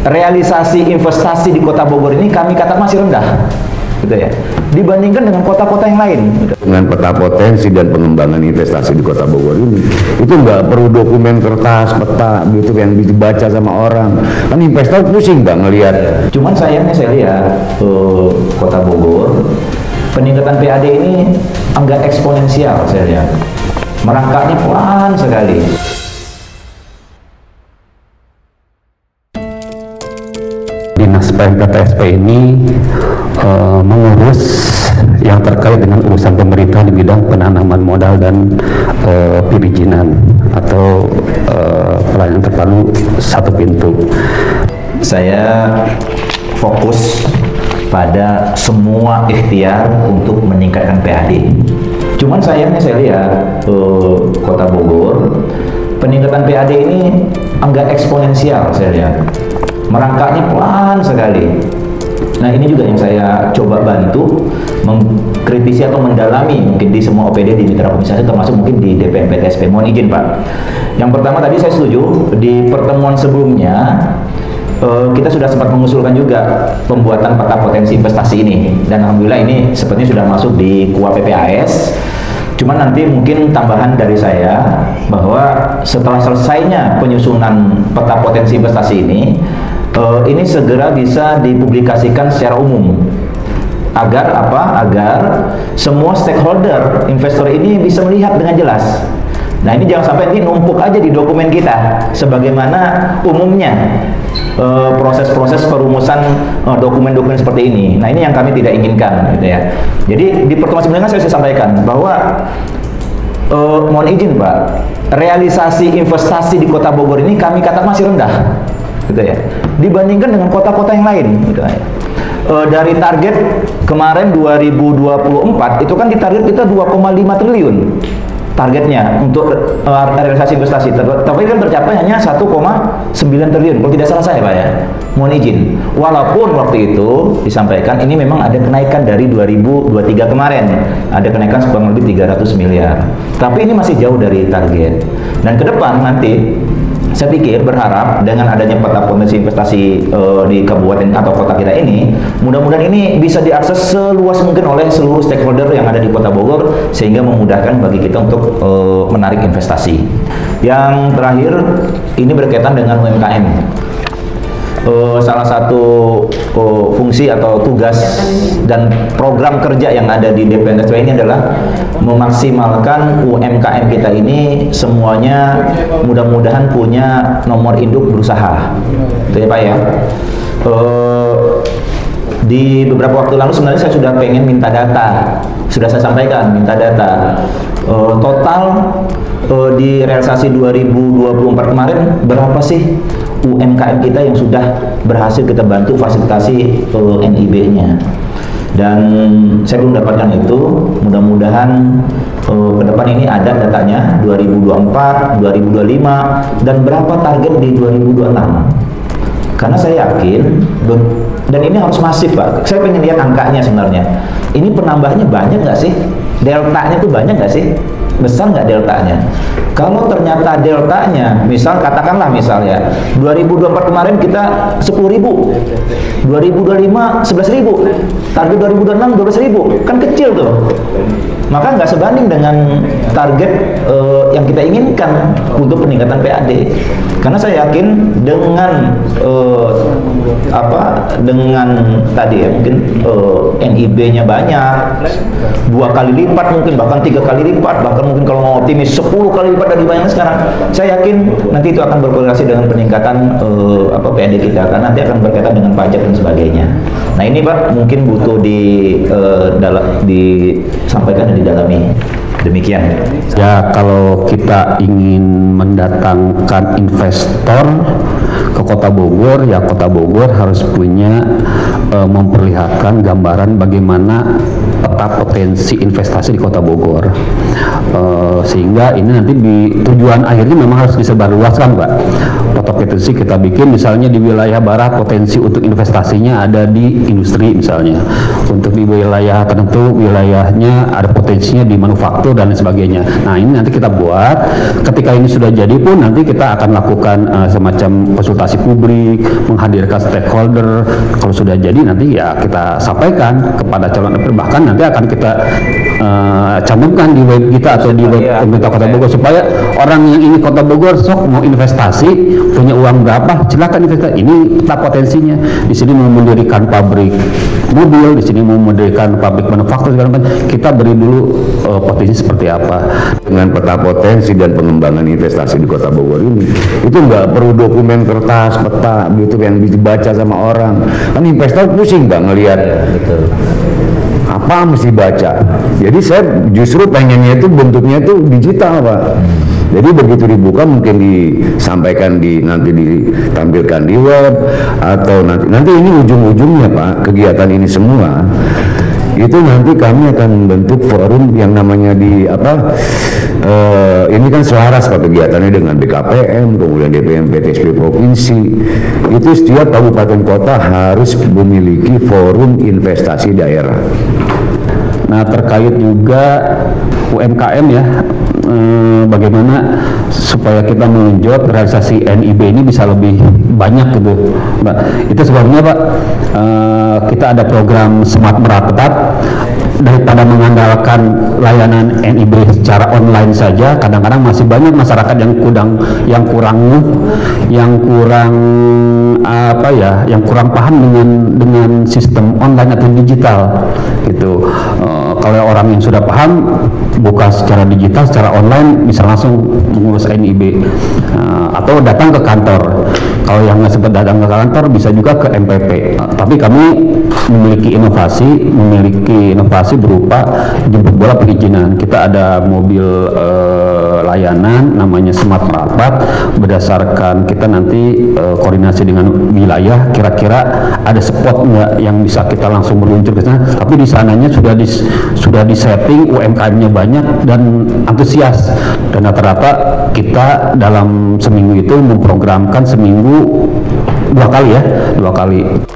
realisasi investasi di Kota Bogor ini kami katakan masih rendah, gitu ya, dibandingkan dengan kota-kota yang lain. Dengan peta potensi dan pengembangan investasi di Kota Bogor ini, itu nggak perlu dokumen kertas, peta gitu yang dibaca sama orang. Kan investor pusing nggak ngelihat. Cuman sayangnya saya lihat Kota Bogor peningkatan PAD ini agak eksponensial, saya lihat. Merangkaknya pelan sekali. Dinas PMPTSP ini mengurus yang terkait dengan urusan pemerintah di bidang penanaman modal dan perizinan atau pelayanan terpadu satu pintu. Saya fokus pada semua ikhtiar untuk meningkatkan PAD. Cuman sayangnya saya lihat Kota Bogor peningkatan PAD ini agak eksponensial, saya lihat. Merangkaknya pelan sekali. Nah, ini juga yang saya coba bantu mengkritisi atau mendalami mungkin di semua OPD di mitra komisasi, termasuk mungkin di DPMPTSP. Mohon izin Pak. Yang pertama tadi saya setuju, di pertemuan sebelumnya kita sudah sempat mengusulkan juga pembuatan peta potensi investasi ini, dan alhamdulillah ini sepertinya sudah masuk di KUA PPAS. Cuman nanti mungkin tambahan dari saya bahwa setelah selesainya penyusunan peta potensi investasi ini segera bisa dipublikasikan secara umum. Agar apa? Agar semua stakeholder investor ini bisa melihat dengan jelas. Nah, ini jangan sampai ini numpuk aja di dokumen kita, sebagaimana umumnya proses-proses perumusan dokumen-dokumen seperti ini. Nah, ini yang kami tidak inginkan, gitu ya. Jadi di pertemuan sebelumnya saya sudah sampaikan bahwa mohon izin Pak, realisasi investasi di Kota Bogor ini kami katakan masih rendah, gitu ya, dibandingkan dengan kota-kota yang lain, gitu ya. Dari target kemarin 2024 itu kan ditarget kita 2,5 triliun targetnya untuk realisasi investasi, tapi kan tercapai hanya 1,9 triliun kalau tidak salah saya Pak ya. Mohon izin, walaupun waktu itu disampaikan ini memang ada kenaikan dari 2023 kemarin, ada kenaikan kurang lebih 300 miliar, tapi ini masih jauh dari target. Dan ke depan nanti saya pikir berharap dengan adanya peta potensi investasi di kabupaten atau kota kita ini, mudah-mudahan ini bisa diakses seluas mungkin oleh seluruh stakeholder yang ada di Kota Bogor, sehingga memudahkan bagi kita untuk menarik investasi. Yang terakhir, ini berkaitan dengan UMKM. Salah satu fungsi atau tugas dan program kerja yang ada di DPMPTSP ini adalah memaksimalkan UMKM kita ini semuanya mudah-mudahan punya nomor induk berusaha, itu ya Pak ya. Di beberapa waktu lalu sebenarnya saya sudah pengen minta data, sudah saya sampaikan minta data total di realisasi 2024 kemarin berapa sih UMKM kita yang sudah berhasil kita bantu fasilitasi NIB-nya. Dan saya belum dapatkan itu, mudah-mudahan ke depan ini ada datanya 2024, 2025, dan berapa target di 2026. Karena saya yakin, dan ini harus masif Pak, saya pengen lihat angkanya sebenarnya. Ini penambahnya banyak nggak sih? Deltanya tuh banyak nggak sih? Besar nggak deltanya? Kalau ternyata deltanya, katakanlah misalnya 2024 kemarin kita 10.000, 2025 11.000, target 2026 12.000, kan kecil tuh. Maka nggak sebanding dengan target yang kita inginkan untuk peningkatan PAD. Karena saya yakin dengan dengan tadi ya mungkin NIB-nya banyak, 2 kali lipat mungkin, bahkan 3 kali lipat, bahkan mungkin kalau mau optimis 10 kali lipat dari bayangkan sekarang. Saya yakin nanti itu akan berkorelasi dengan peningkatan PAD kita, karena nanti akan berkaitan dengan pajak dan sebagainya. Nah ini Pak mungkin butuh disampaikan dan didalami. Demikian. Ya, kalau kita ingin mendatangkan investor ke Kota Bogor, ya Kota Bogor harus punya memperlihatkan gambaran bagaimana peta potensi investasi di Kota Bogor, sehingga ini nanti di tujuan akhirnya memang harus disebarluaskan Pak. nota potensi kita bikin, misalnya di wilayah barat potensi untuk investasinya ada di industri misalnya, untuk di wilayah tertentu wilayahnya ada potensinya di manufaktur dan lain sebagainya. Nah ini nanti kita buat, ketika ini sudah jadi pun nanti kita akan lakukan semacam konsultasi publik, menghadirkan stakeholder. Kalau sudah jadi nanti ya kita sampaikan kepada calon investor, bahkan nanti akan kita cantumkan di web kita atau di web pemerintah Kota Bogor, supaya orang yang ini Kota Bogor sok mau investasi, punya uang berapa, silakan investasi. Ini peta potensinya. Di sini mau mendirikan pabrik mobil, di sini mau mendirikan pabrik manufaktur segala macam. Kita beri dulu potensi seperti apa. Dengan peta potensi dan pengembangan investasi di Kota Bogor ini, itu nggak perlu dokumen kertas, peta gitu yang dibaca sama orang. Kan investor pusing Bang ngelihat. Betul. Apa mesti baca. Jadi saya justru pengennya itu bentuknya itu digital Pak. Jadi begitu dibuka mungkin disampaikan nanti ditampilkan di web, atau nanti ini ujung-ujungnya Pak, kegiatan ini semua itu nanti kami akan membentuk forum yang namanya ini kan selaras Pak kegiatannya dengan BKPM, kemudian DPM PTSP provinsi. Itu setiap kabupaten kota harus memiliki forum investasi daerah. Nah terkait juga UMKM ya, bagaimana supaya kita mengenjot realisasi NIB ini bisa lebih banyak gitu, Mbak. Itu sebabnya Pak, kita ada program Smart Merapat. Daripada mengandalkan layanan NIB secara online saja, kadang-kadang masih banyak masyarakat yang kurang paham dengan sistem online atau digital gitu. Kalau orang yang sudah paham, buka secara digital, secara online, bisa langsung mengurus NIB atau datang ke kantor. Kalau yang nggak sempat datang ke kantor, bisa juga ke MPP. Tapi kami memiliki inovasi berupa jemput bola perizinan. Kita ada mobil layanan namanya Smart Merapat. Berdasarkan kita nanti koordinasi dengan wilayah, kira-kira ada spot nggak yang bisa kita langsung meluncur ke sana. Tapi di sananya sudah disetting, UMKM-nya banyak dan antusias. Dan rata-rata kita dalam seminggu itu memprogramkan seminggu 2 kali.